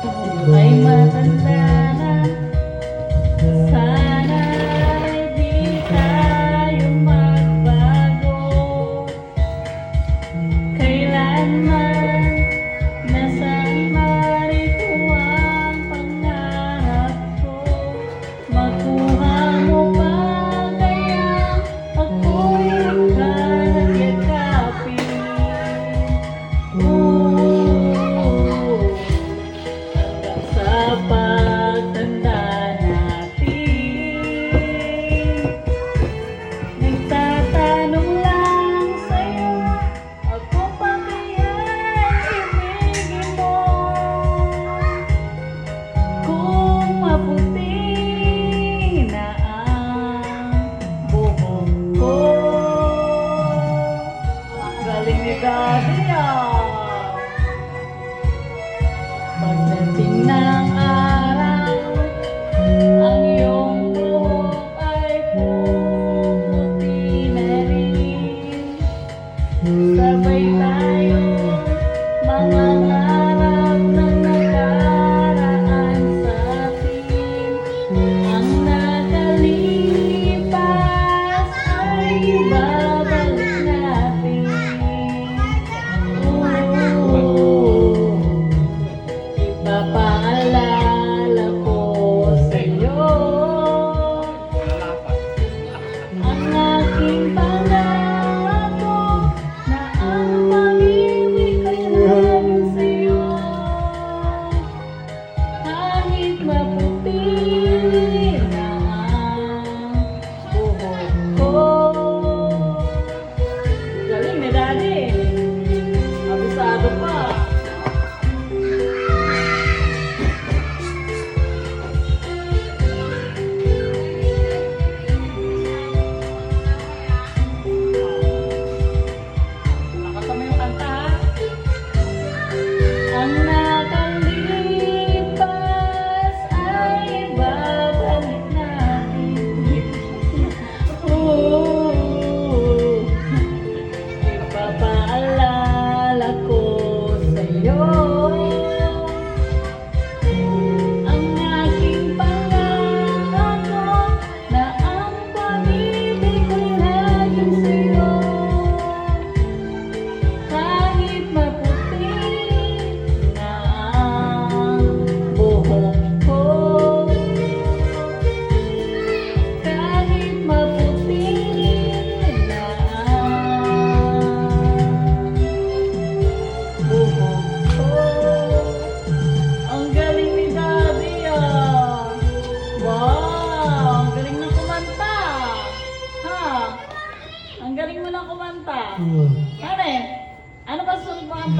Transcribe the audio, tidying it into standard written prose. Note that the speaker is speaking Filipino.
Ay matanda na, sana'y di tayo magbago. Kailanman, nasaan marito ang pangarap ko. Makuha mo pa kaya ako'y hanggang yakapin. Sa pagtanda natin, nagtatanong lang sa'yo, ako pa kaya'y ibigin mo? Kung maputi na ang buhok ko. Galing ni Daddy Pagdating ng araw, ang iyong buhok ay puputi na rin. Sabay tayong mangangarap ng nakaraan sa atin. Ang nakalipas ay ibabalik natin. Ipapaalala ko sa'yo ang aking pangako na ang pag-ibig ko'y laging sa'yo. Kahit maputi na ang buhok ko. Galing ni Daddy. Abisado pa. Ang nakalipas ay babalik natin. Ipapaalala ko sa'yo ang aking pangako na ang pag-ibig ko'y laging sa'yo. Kahit maputi na ang buhok ko, kahit maputi na ang buhok ko. Ang galing ni Daddy Wow! Ang galing na kumanta! Ha? Ang galing mo na kumanta. Ano ba sunod mo ang